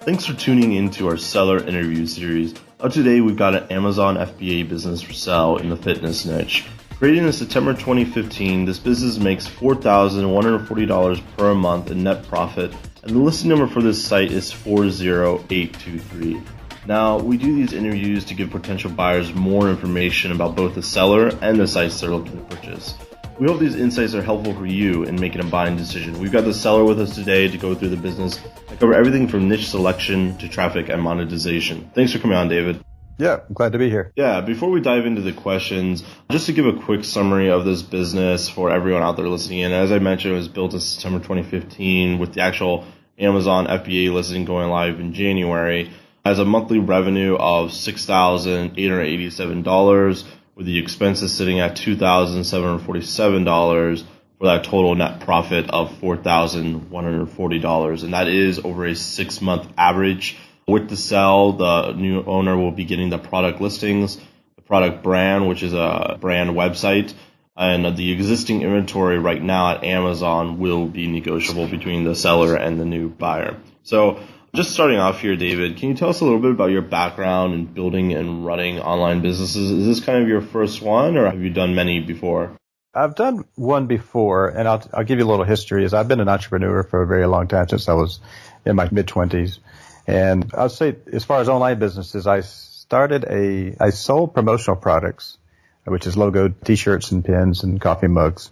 Thanks for tuning in to our seller interview series. Today we've got an Amazon FBA business for sale in the fitness niche. Created in September 2015, this business makes $4,140 per month in net profit, and the listing number for this site is 40823. Now, we do these interviews to give potential buyers more information about both the seller and the sites they're looking to purchase. We hope these insights are helpful for you in making a buying decision. We've got the seller with us today to go through the business and cover everything from niche selection to traffic and monetization. Thanks for coming on, David. Yeah, I'm glad to be here. Yeah, before we dive into the questions, just to give a quick summary of this business for everyone out there listening in. As I mentioned, it was built in September 2015 with the actual Amazon FBA listing going live in January. It has a monthly revenue of $6,887 with the expenses sitting at $2,747 for that total net profit of $4,140. And that is over a 6-month average. With the sale, the new owner will be getting the product listings, the product brand, which is a brand website, and the existing inventory right now at Amazon will be negotiable between the seller and the new buyer. So just starting off here, David, can you tell us a little bit about your background in building and running online businesses? Is this kind of your first one, or have you done many before? I've done one before, and I'll give you a little history. I've been an entrepreneur for a very long time, since I was in my mid-20s. And I'll say, as far as online businesses, I sold promotional products, which is logoed T-shirts and pins and coffee mugs.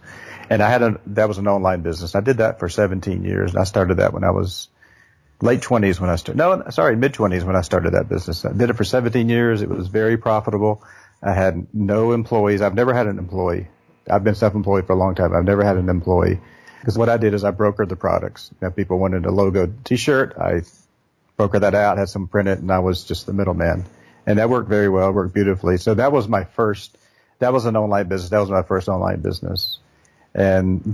And that was an online business. I did that for 17 years, and I started that when I was mid-20s when I started that business. I did it for 17 years. It was very profitable. I had no employees. I've never had an employee. I've been self-employed for a long time. I've never had an employee. Because what I did is I brokered the products. If people wanted a logoed T-shirt, I brokered that out, had some printed, and I was just the middleman. And that worked very well, worked beautifully. So that was an online business. That was my first online business. And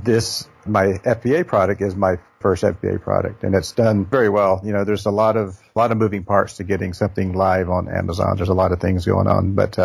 my FBA product is my first FBA product, and it's done very well. You know, there's a lot of moving parts to getting something live on Amazon. There's a lot of things going on, but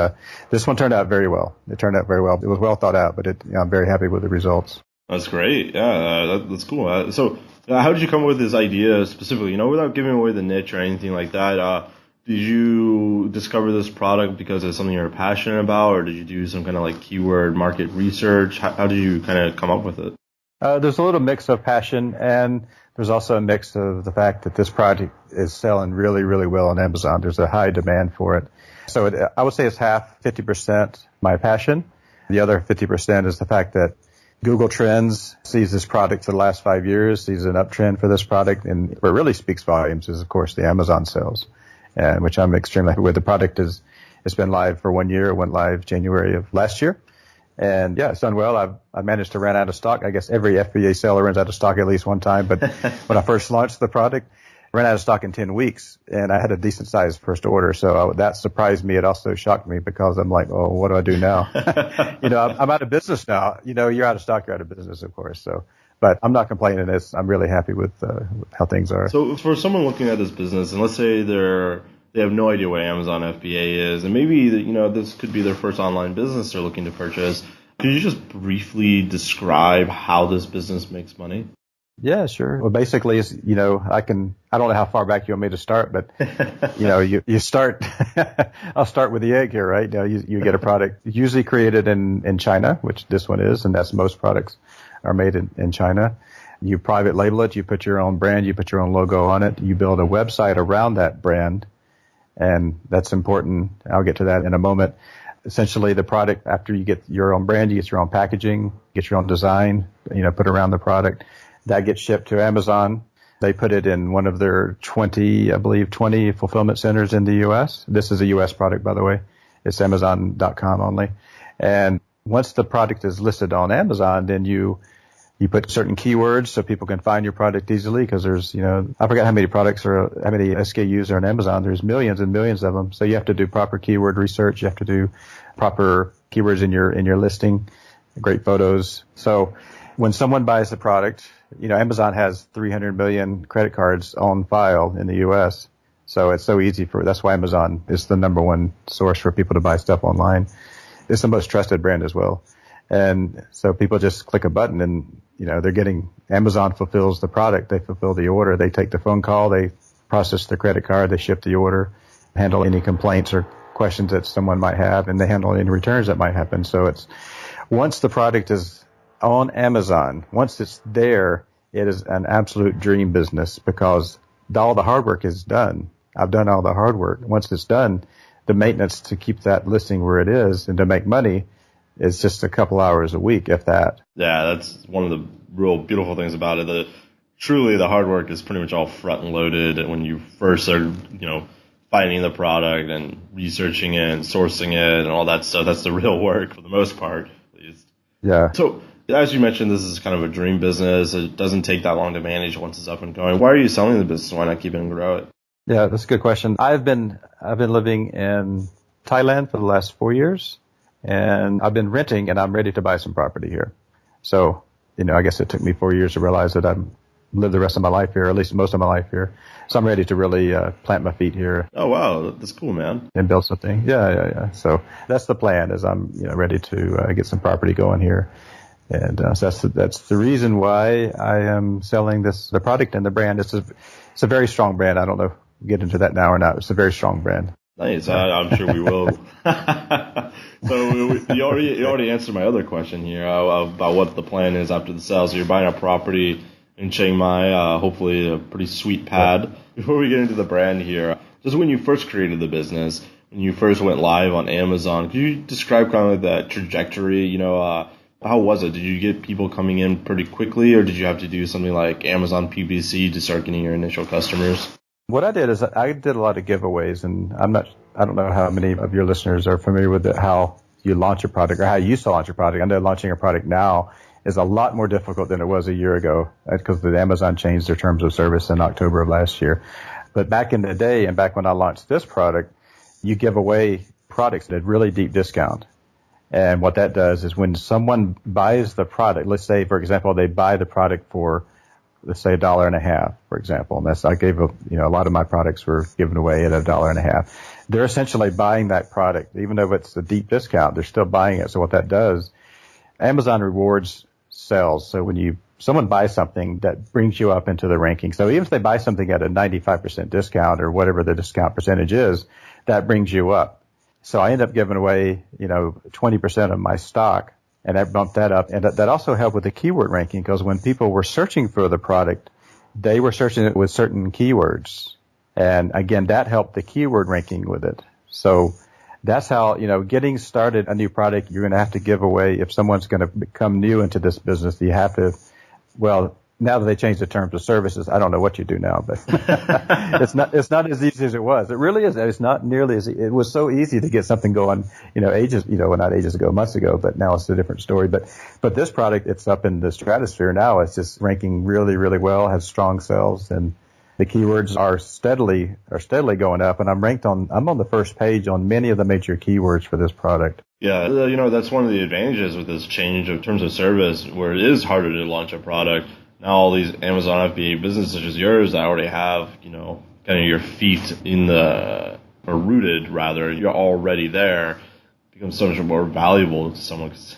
this one turned out very well. It turned out very well. It was well thought out, but I'm very happy with the results. That's great. Yeah, that's cool. So how did you come up with this idea specifically? Without giving away the niche or anything like that, did you discover this product because it's something you're passionate about, or did you do some kind of like keyword market research? How did you kind of come up with it? There's a little mix of passion, and there's also a mix of the fact that this product is selling really, really well on Amazon. There's a high demand for it. So I would say it's 50% my passion. The other 50% is the fact that Google Trends sees this product for the last 5 years, sees an uptrend for this product, and what really speaks volumes is, of course, the Amazon sales, which I'm extremely happy with. The product it's been live for 1 year. It went live January of last year. And yeah, it's done well. I managed to run out of stock. I guess every FBA seller runs out of stock at least one time. But when I first launched the product, I ran out of stock in 10 weeks, and I had a decent sized first order. So that surprised me. It also shocked me because I'm like, oh, what do I do now? I'm out of business now. You're out of stock, you're out of business, of course. So, but I'm not complaining. I'm really happy with how things are. So for someone looking at this business, and let's say they have no idea what Amazon FBA is, and maybe this could be their first online business they're looking to purchase. Could you just briefly describe how this business makes money? Yeah, sure. Well, basically, I don't know how far back you want me to start, but you start. I'll start with the egg here, right? You get a product usually created in China, which this one is, and that's most products are made in China. You private label it. You put your own brand. You put your own logo on it. You build a website around that brand. And that's important. I'll get to that in a moment. Essentially, the product, after you get your own brand, you get your own packaging, get your own design, put around the product. That gets shipped to Amazon. They put it in one of their 20 fulfillment centers in the U.S. This is a U.S. product, by the way. It's Amazon.com only. And once the product is listed on Amazon, then you put certain keywords so people can find your product easily, because there's, I forgot how many SKUs are on Amazon. There's millions and millions of them. So you have to do proper keyword research. You have to do proper keywords in your listing, great photos. So when someone buys the product, Amazon has 300 million credit cards on file in the U.S. So it's so easy that's why Amazon is the number one source for people to buy stuff online. It's the most trusted brand as well. And so people just click a button and, they're getting, Amazon fulfills the product. They fulfill the order. They take the phone call. They process the credit card, they ship the order, handle any complaints or questions that someone might have, and they handle any returns that might happen. So it's once the product is on Amazon, once it's there, it is an absolute dream business because all the hard work is done. I've done all the hard work. Once it's done, the maintenance to keep that listing where it is and to make money is just a couple hours a week, if that. Yeah, that's one of the real beautiful things about it. Truly, the hard work is pretty much all front and loaded when you first are, finding the product and researching it and sourcing it and all that stuff. That's the real work for the most part, at least. Yeah. So, as you mentioned, this is kind of a dream business. It doesn't take that long to manage once it's up and going. Why are you selling the business? Why not keep it and grow it? Yeah, that's a good question. I've been living in Thailand for the last 4 years, and I've been renting, and I'm ready to buy some property here. So, I guess it took me 4 years to realize that I'm live the rest of my life here, or at least most of my life here. So I'm ready to really plant my feet here. Oh, wow. That's cool, man. And build something. Yeah. So that's the plan, is I'm ready to get some property going here. And so that's the reason why I am selling the product and the brand. It's a very strong brand. I don't know if we'll get into that now or not. It's a very strong brand. Nice. I'm sure we will. So you already answered my other question here about what the plan is after the sale. So you're buying a property in Chiang Mai, hopefully a pretty sweet pad. Before we get into the brand here, just when you first created the business, when you first went live on Amazon, could you describe kind of that trajectory? How was it? Did you get people coming in pretty quickly, or did you have to do something like Amazon PPC to start getting your initial customers? What I did is I did a lot of giveaways, and I don't know how many of your listeners are familiar with how you launch a product or how you used to launch a product. I know launching a product now is a lot more difficult than it was a year ago because the Amazon changed their terms of service in October of last year. But back in the day and back when I launched this product, you give away products at a really deep discount. And what that does is when someone buys the product, let's say, for example, they buy the product for, let's say, $1.50, for example. And I gave a lot of my products were given away at $1.50. They're essentially buying that product. Even though it's a deep discount, they're still buying it. So what that does, Amazon rewards sales. So when someone buys something, that brings you up into the ranking. So even if they buy something at a 95% discount or whatever the discount percentage is, that brings you up. So I end up giving away, 20% of my stock, and that bumped that up. And that also helped with the keyword ranking, because when people were searching for the product, they were searching it with certain keywords. And again, that helped the keyword ranking with it. So that's how, getting started a new product, you're going to have to give away. If someone's going to become new into this business, you have to, now that they changed the terms of services, I don't know what you do now, but it's not as easy as it was. It really is. It's not nearly as, it was so easy to get something going, not ages ago, months ago, but now it's a different story. But this product, it's up in the stratosphere now. It's just ranking really, really well, has strong sales, and the keywords are steadily going up, and I'm on the first page on many of the major keywords for this product. Yeah, that's one of the advantages with this change of terms of service, where it is harder to launch a product. Now all these Amazon FBA businesses such as yours that already have, kind of your feet or rooted rather, you're already there, becomes so much more valuable to someone. 'Cause,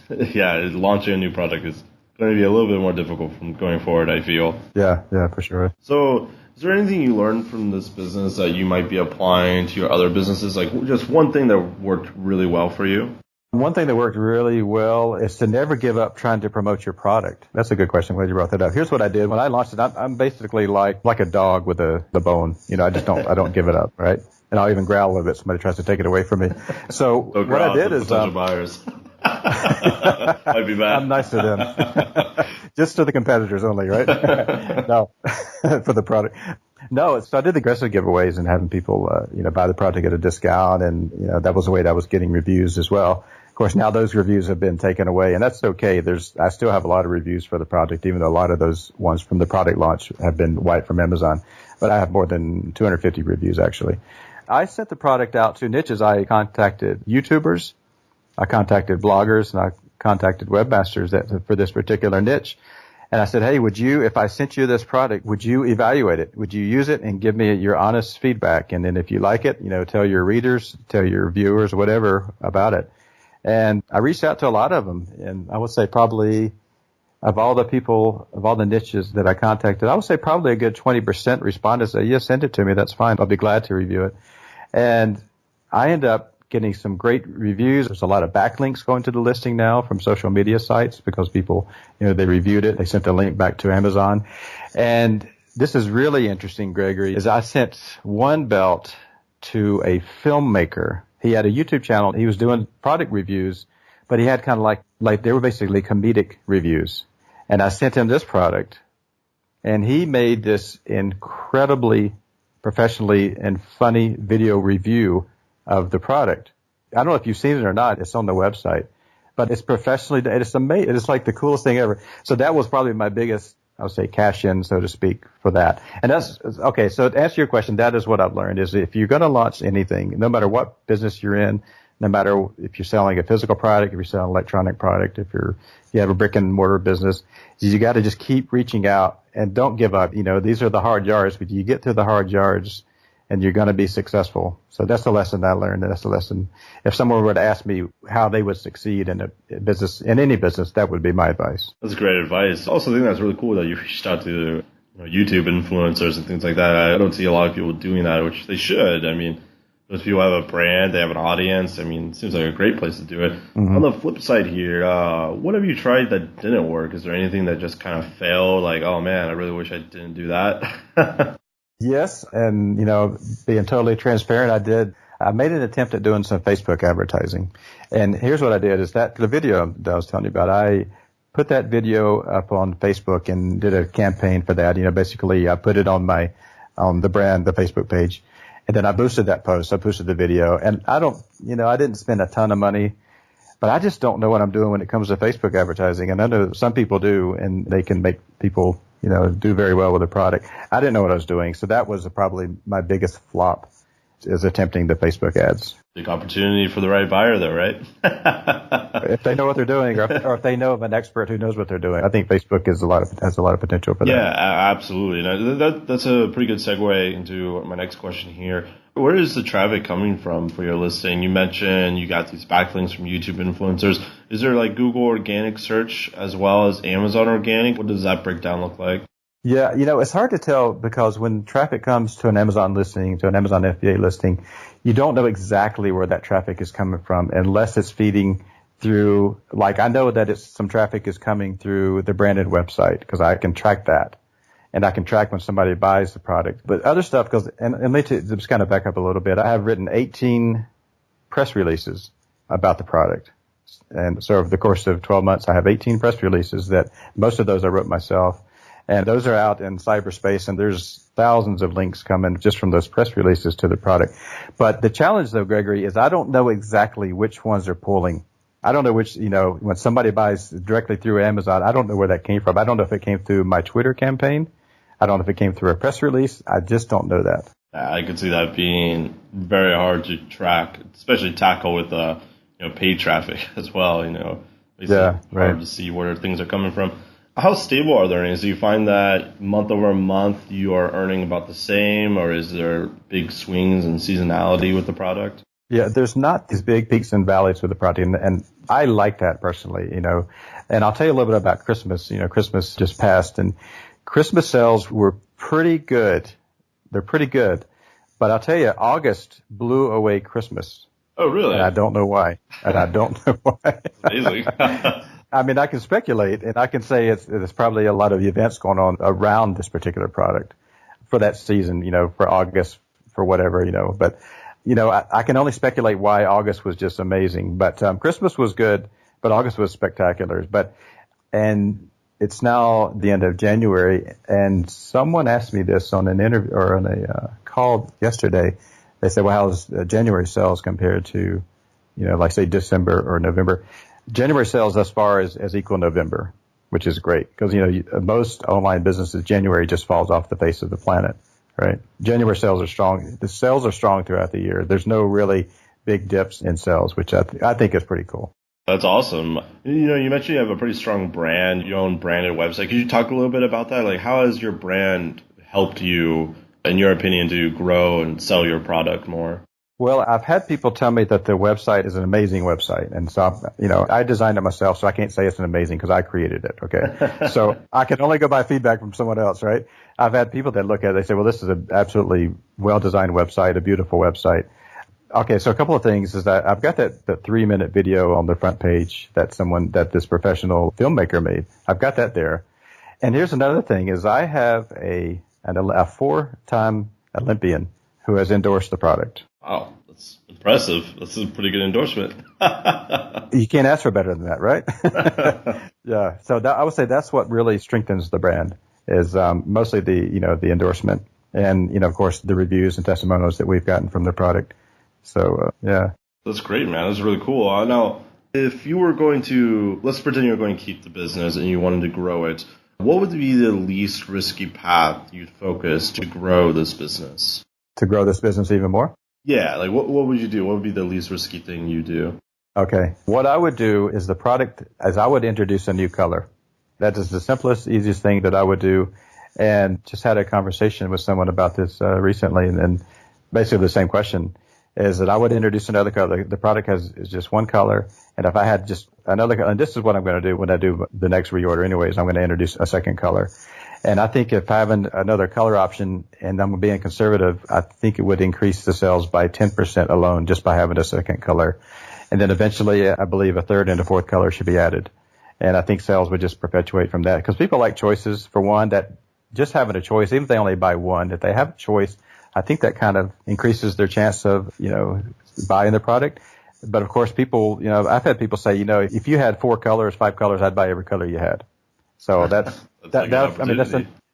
launching a new product is going to be a little bit more difficult from going forward, I feel. Yeah, for sure. So is there anything you learned from this business that you might be applying to your other businesses? Like just one thing that worked really well for you? One thing that worked really well is to never give up trying to promote your product. That's a good question. I'm glad you brought that up. Here's what I did when I launched it. I'm basically like a dog with the bone. I don't give it up, right? And I'll even growl a little bit if somebody tries to take it away from me. So what I did is potential buyers. Might be bad. I'm nice to them. Just to the competitors only, right? No, for the product. No, so I did aggressive giveaways and having people, buy the product at a discount, and that was the way that I was getting reviews as well. Of course, now those reviews have been taken away, and that's okay. I still have a lot of reviews for the product, even though a lot of those ones from the product launch have been wiped from Amazon. But I have more than 250 reviews, actually. I sent the product out to niches. I contacted YouTubers, I contacted bloggers, and I contacted webmasters for this particular niche. And I said, hey, if I sent you this product, would you evaluate it? Would you use it and give me your honest feedback? And then if you like it, tell your readers, tell your viewers, whatever about it. And I reached out to a lot of them, and I would say probably of all the niches that I contacted, I would say probably a good 20% responded, say, yes, send it to me. That's fine. I'll be glad to review it. And I end up getting some great reviews. There's a lot of backlinks going to the listing now from social media sites because people, they reviewed it. They sent the link back to Amazon. And this is really interesting, Gregory, is I sent one belt to a filmmaker. He had a YouTube channel. He was doing product reviews, but he had kind of like they were basically comedic reviews. And I sent him this product, and he made this incredibly professionally and funny video review of the product. I don't know if you've seen it or not. It's on the website, but it's professionally, it's amazing. It's like the coolest thing ever. So that was probably my biggest, I would say, cash in, so to speak, for that. And that's, okay, so to answer your question, that is what I've learned is if you're going to launch anything, no matter what business you're in, no matter if you're selling a physical product, if you're selling an electronic product, if you have a brick and mortar business, you got to just keep reaching out and don't give up. These are the hard yards, but you get through the hard yards and you're going to be successful. So that's the lesson I learned. And that's the lesson. If someone were to ask me how they would succeed in a business, in any business, that would be my advice. That's great advice. Also, I think that's really cool that you reached out to YouTube influencers and things like that. I don't see a lot of people doing that, which they should. I mean, those people have a brand, they have an audience. I mean, it seems like a great place to do it. Mm-hmm. On the flip side here, what have you tried that didn't work? Is there anything that just kind of failed? Like, oh man, I really wish I didn't do that. Yes, and being totally transparent, I made an attempt at doing some Facebook advertising. And here's what I did is that the video that I was telling you about, I put that video up on Facebook and did a campaign for that. Basically I put it on the brand, the Facebook page. And then I boosted that post. I boosted the video. And I didn't spend a ton of money, but I just don't know what I'm doing when it comes to Facebook advertising. And I know some people do, and they can make people do very well with a product. I didn't know what I was doing. So that was probably my biggest flop, is attempting the Facebook ads. Big opportunity for the right buyer though, right? If they know what they're doing, or if they know of an expert who knows what they're doing. I think Facebook has a lot of potential for that. Yeah, absolutely. Now, that's a pretty good segue into my next question here. Where is the traffic coming from for your listing? You mentioned you got these backlinks from YouTube influencers. Is there like Google organic search as well as Amazon organic? What does that breakdown look like? Yeah, it's hard to tell because when traffic comes to an Amazon listing, to an Amazon FBA listing, you don't know exactly where that traffic is coming from unless it's feeding through, like I know that some traffic is coming through the branded website because I can track that. And I can track when somebody buys the product. But other stuff goes, and let me just kind of back up a little bit. I have written 18 press releases about the product. And so over the course of 12 months, I have 18 press releases that most of those I wrote myself. And those are out in cyberspace, and there's thousands of links coming just from those press releases to the product. But the challenge, though, Gregory, is I don't know exactly which ones are pulling. I don't know which, when somebody buys directly through Amazon, I don't know where that came from. I don't know if it came through my Twitter campaign. I don't know if it came through a press release. I just don't know that. I could see that being very hard to track, especially tackle with paid traffic as well. Yeah, right. Hard to see where things are coming from. How stable are the earnings? Do you find that month over month you are earning about the same, or is there big swings and seasonality with the product? Yeah, there's not these big peaks and valleys with the product, and I like that personally. And I'll tell you a little bit about Christmas. Christmas just passed, and Christmas sales were pretty good. They're pretty good. But I'll tell you, August blew away Christmas. Oh, really? And I don't know why. Amazing. I mean, I can speculate, and I can say there's probably a lot of events going on around this particular product for that season, for August, for whatever, But, I can only speculate why August was just amazing. But Christmas was good, but August was spectacular. And it's now the end of January, and someone asked me this on an interview or on a call yesterday. They said, well, how's January sales compared to, like say December or November? January sales thus far is equal November, which is great because, most online businesses, January just falls off the face of the planet, right? January sales are strong. The sales are strong throughout the year. There's no really big dips in sales, which I think is pretty cool. That's awesome. You mentioned you have a pretty strong brand, your own branded website. Could you talk a little bit about that? Like, how has your brand helped you, in your opinion, to grow and sell your product more? Well, I've had people tell me that the website is an amazing website. And so, I designed it myself, so I can't say it's an amazing because I created it. Okay. So I can only go by feedback from someone else, right? I've had people that look at it, they say, well, this is an absolutely well-designed website, a beautiful website. Okay. So a couple of things is that I've got that 3-minute video on the front page that this professional filmmaker made. I've got that there. And here's another thing is I have a 4-time Olympian who has endorsed the product. Wow, that's impressive. That's a pretty good endorsement. You can't ask for better than that, right? Yeah. So I would say that's what really strengthens the brand is mostly the endorsement and, of course, the reviews and testimonials that we've gotten from the product. So, yeah. That's great, man. That's really cool. Now, if you were going to, let's pretend you're going to keep the business and you wanted to grow it, what would be the least risky path you'd focus to grow this business? To grow this business even more? Yeah, like what would you do? What would be the least risky thing you do? Okay. What I would do is I would introduce a new color. That is the simplest, easiest thing that I would do. And just had a conversation with someone about this recently, and basically the same question is that I would introduce another color. The product is just one color, and if I had just another color, and this is what I'm going to do when I do the next reorder anyways, I'm going to introduce a second color. And I think if having another color option, and I'm being conservative, I think it would increase the sales by 10% alone just by having a second color. And then eventually, I believe a third and a fourth color should be added. And I think sales would just perpetuate from that because people like choices. For one, that just having a choice, even if they only buy one, if they have a choice, I think that kind of increases their chance of, buying the product. But of course, people, I've had people say, if you had 4 colors, 5 colors, I'd buy every color you had. So that's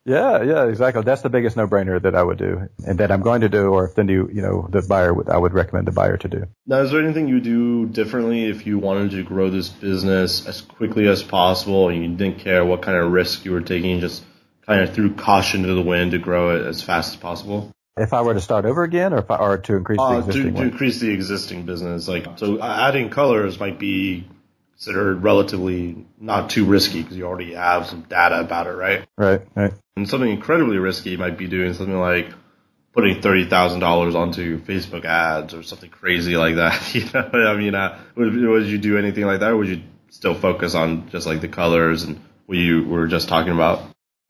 yeah, exactly. That's the biggest no-brainer that I would do and that I'm going to do, or if the buyer I would recommend the buyer to do. Now, is there anything you do differently if you wanted to grow this business as quickly as possible and you didn't care what kind of risk you were taking, just kind of threw caution to the wind to grow it as fast as possible? If I were to start over again or to increase the existing one? To increase the existing business. So adding colors might be considered relatively not too risky because you already have some data about it, right? Right. And something incredibly risky might be doing something like putting $30,000 onto Facebook ads or something crazy like that. Would you do anything like that, or would you still focus on just like the colors and what you were just talking about?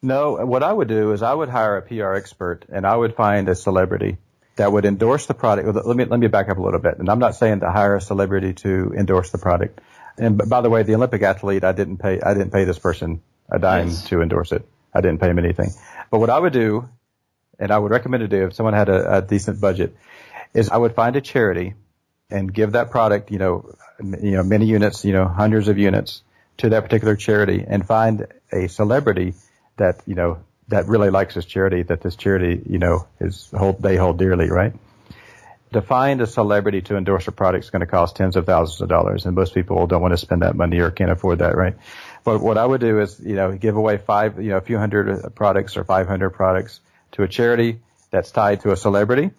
No, what I would do is I would hire a PR expert and I would find a celebrity that would endorse the product. Let me back up a little bit. And I'm not saying to hire a celebrity to endorse the product. And by the way, the Olympic athlete, I didn't pay this person a dime to endorse it. I didn't pay him anything. But what I would do, and I would recommend to do if someone had a decent budget, is I would find a charity and give that product, many units, hundreds of units to that particular charity, and find a celebrity that, that really likes this charity, that this charity, they hold dearly, right? To find a celebrity to endorse a product is going to cost tens of thousands of dollars, and most people don't want to spend that money or can't afford that, right? But what I would do is, give away a few hundred products or 500 products to a charity that's tied to a celebrity,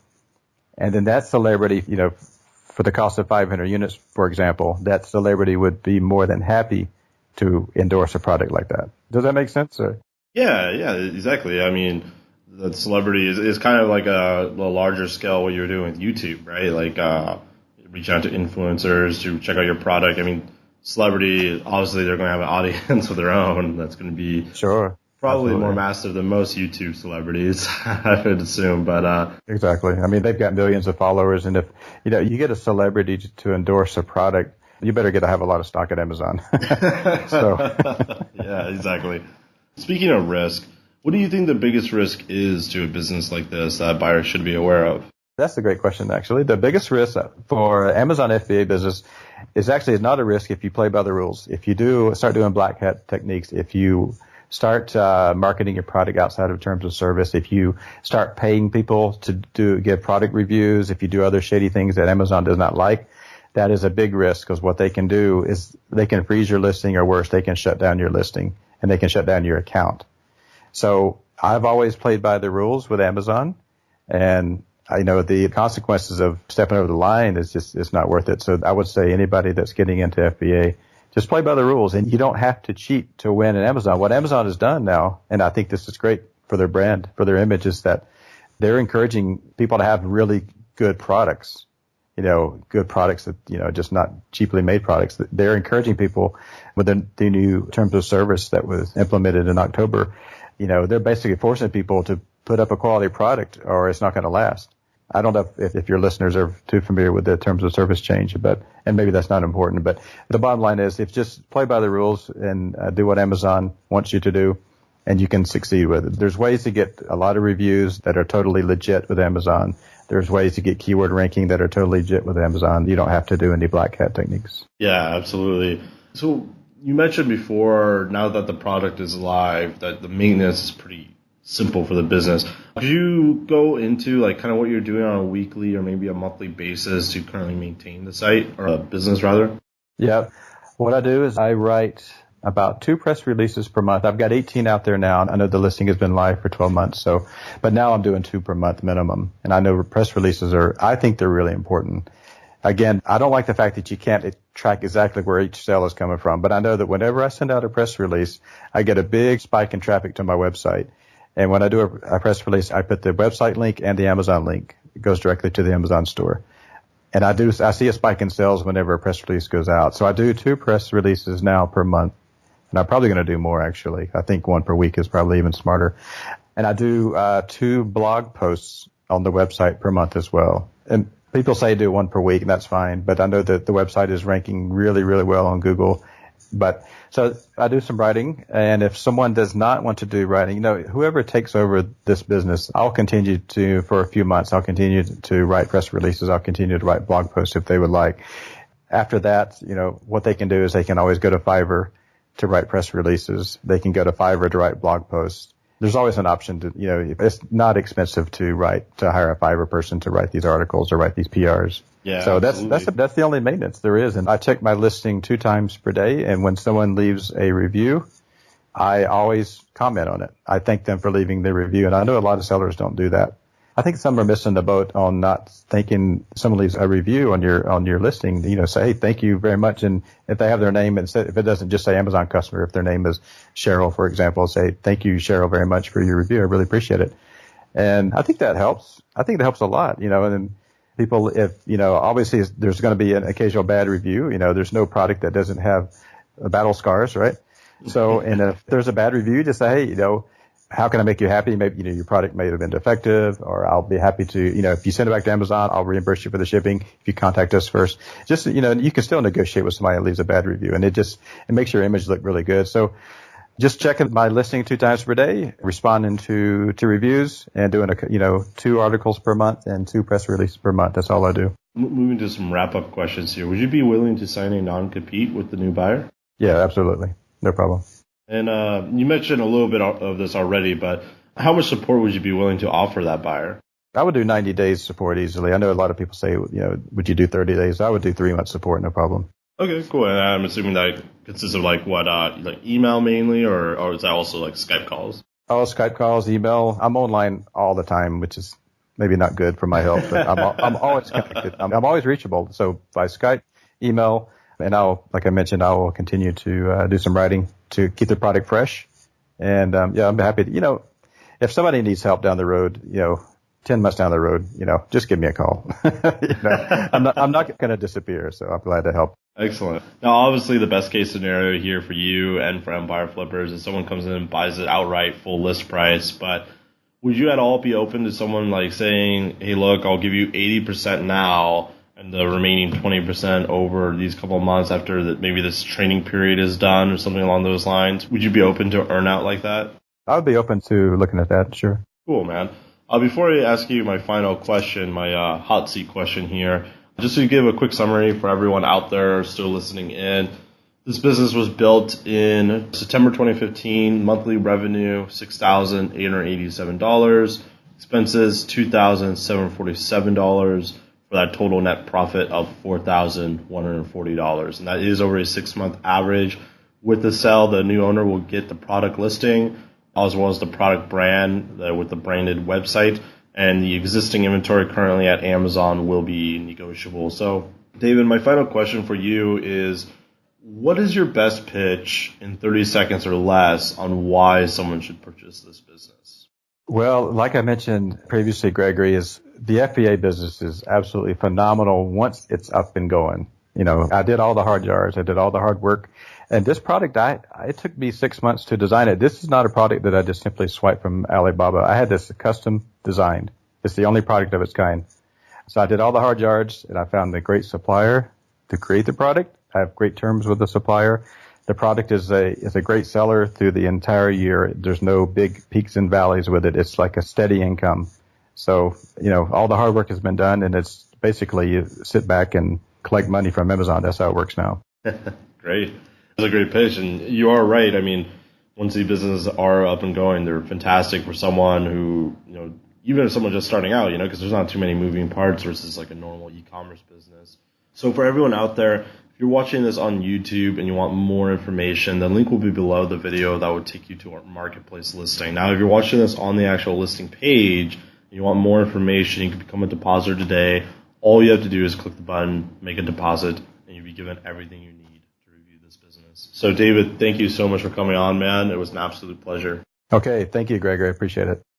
and then that celebrity, for the cost of 500 units, for example, that celebrity would be more than happy to endorse a product like that. Does that make sense? Or? Yeah, exactly. I mean, the celebrity is kind of like a larger scale what you're doing with YouTube, right? Like reach out to influencers to check out your product. I mean, celebrity, obviously they're going to have an audience of their own that's going to be probably more massive than most YouTube celebrities, I would assume. But exactly. I mean, they've got millions of followers, and if you get a celebrity to endorse a product, you better have a lot of stock at Amazon. Yeah, exactly. Speaking of risk, what do you think the biggest risk is to a business like this that buyers should be aware of? That's a great question, actually. The biggest risk for Amazon FBA business is not a risk if you play by the rules. If you start doing black hat techniques, if you start marketing your product outside of terms of service, if you start paying people to give product reviews, if you do other shady things that Amazon does not like, that is a big risk, because what they can do is they can freeze your listing, or worse, they can shut down your listing and they can shut down your account. So I've always played by the rules with Amazon, and I know the consequences of stepping over the line it's not worth it. So I would say anybody that's getting into FBA, just play by the rules, and you don't have to cheat to win in Amazon. What Amazon has done now, and I think this is great for their brand, for their image, is that they're encouraging people to have really good products. good products that, just not cheaply made products. They're encouraging people with the new terms of service that was implemented in October. They're basically forcing people to put up a quality product or it's not going to last. I don't know if your listeners are too familiar with the terms of service change, and maybe that's not important, but the bottom line is if just play by the rules and do what Amazon wants you to do, and you can succeed with it. There's ways to get a lot of reviews that are totally legit with Amazon. There's ways to get keyword ranking that are totally legit with Amazon. You don't have to do any black hat techniques. Yeah, absolutely. So you mentioned before, now that the product is live, that the maintenance is pretty simple for the business. Could you go into like kind of what you're doing on a weekly or maybe a monthly basis to currently maintain the site or a business rather? Yeah. What I do is I write about 2 press releases per month. I've got 18 out there now. I know the listing has been live for 12 months. But now I'm doing 2 per month minimum. And I know press releases I think they're really important. Again, I don't like the fact that you can't track exactly where each sale is coming from. But I know that whenever I send out a press release, I get a big spike in traffic to my website. And when I do a press release, I put the website link and the Amazon link. It goes directly to the Amazon store. And I see a spike in sales whenever a press release goes out. So I do 2 press releases now per month. And I'm probably going to do more, actually. I think 1 per week is probably even smarter. And I do 2 blog posts on the website per month as well. And people say do 1 per week, and that's fine. But I know that the website is ranking really, really well on Google. So I do some writing, and if someone does not want to do writing, whoever takes over this business, I'll continue to, for a few months, I'll continue to write press releases. I'll continue to write blog posts if they would like. After that, what they can do is they can always go to Fiverr to write press releases. They can go to Fiverr to write blog posts. There's always an option to, it's not expensive to hire a Fiverr person to write these articles or write these PRs. Yeah. So that's the only maintenance there is. And I check my listing 2 times per day. And when someone leaves a review, I always comment on it. I thank them for leaving the review. And I know a lot of sellers don't do that. I think some are missing the boat on not thanking someone leaves a review on your listing, say, hey, thank you very much. And if they have their name, if it doesn't just say Amazon customer, if their name is Cheryl, for example, say, thank you, Cheryl, very much for your review. I really appreciate it. And I think that helps. I think it helps a lot, and then people, if, obviously there's going to be an occasional bad review. There's no product that doesn't have battle scars, right? So, and if there's a bad review, just say, hey, how can I make you happy? Maybe, your product may have been defective, or I'll be happy to, if you send it back to Amazon, I'll reimburse you for the shipping if you contact us first. Just, you can still negotiate with somebody that leaves a bad review, and it makes your image look really good. So just checking my listing 2 times per day, responding to reviews, and doing 2 articles per month and 2 press releases per month. That's all I do. Moving to some wrap-up questions here. Would you be willing to sign a non-compete with the new buyer? Yeah, absolutely. No problem. And you mentioned a little bit of this already, but how much support would you be willing to offer that buyer? I would do 90 days support easily. I know a lot of people say, would you do 30 days? I would do 3 months support, no problem. Okay, cool. And I'm assuming that consists of like email mainly, or is that also like Skype calls? Oh, Skype calls, email. I'm online all the time, which is maybe not good for my health, but I'm always connected. I'm always reachable. So by Skype, email, and like I mentioned, I will continue to do some writing to keep the product fresh. And I'm happy to, if somebody needs help down the road, 10 months down the road, just give me a call. I'm not going to disappear, so I'm glad to help. Excellent. Now, obviously, the best case scenario here for you and for Empire Flippers is someone comes in and buys it outright, full list price. But would you at all be open to someone like saying, hey, look, I'll give you 80% now and the remaining 20% over these couple of months after maybe this training period is done or something along those lines? Would you be open to earn out like that? I would be open to looking at that, sure. Cool, man. Before I ask you my final question, my hot seat question here, just to give a quick summary for everyone out there still listening in, this business was built in September 2015, monthly revenue $6,887, expenses $2,747, for that total net profit of $4,140. And that is over a 6-month average. With the sale, the new owner will get the product listing as well as the product brand with the branded website. And the existing inventory currently at Amazon will be negotiable. So, David, my final question for you is, what is your best pitch in 30 seconds or less on why someone should purchase this business? Well, like I mentioned previously, Gregory, is the FBA business is absolutely phenomenal once it's up and going. I did all the hard yards. I did all the hard work. And this product, it took me 6 months to design it. This is not a product that I just simply swiped from Alibaba. I had this custom designed. It's the only product of its kind. So I did all the hard yards, and I found a great supplier to create the product. I have great terms with the supplier. The product is a great seller through the entire year. There's no big peaks and valleys with it. It's like a steady income. So, all the hard work has been done, and it's basically you sit back and collect money from Amazon. That's how it works now. Great. That's a great pitch. And you are right. I mean, once the businesses are up and going, they're fantastic for someone who, even if someone's just starting out, because there's not too many moving parts versus like a normal e-commerce business. So for everyone out there, if you're watching this on YouTube and you want more information, the link will be below the video that would take you to our marketplace listing. Now, if you're watching this on the actual listing page and you want more information, you can become a depositor today. All you have to do is click the button, make a deposit, and you'll be given everything you need to review this business. So David, thank you so much for coming on, man. It was an absolute pleasure. Okay. Thank you, Gregory. I appreciate it.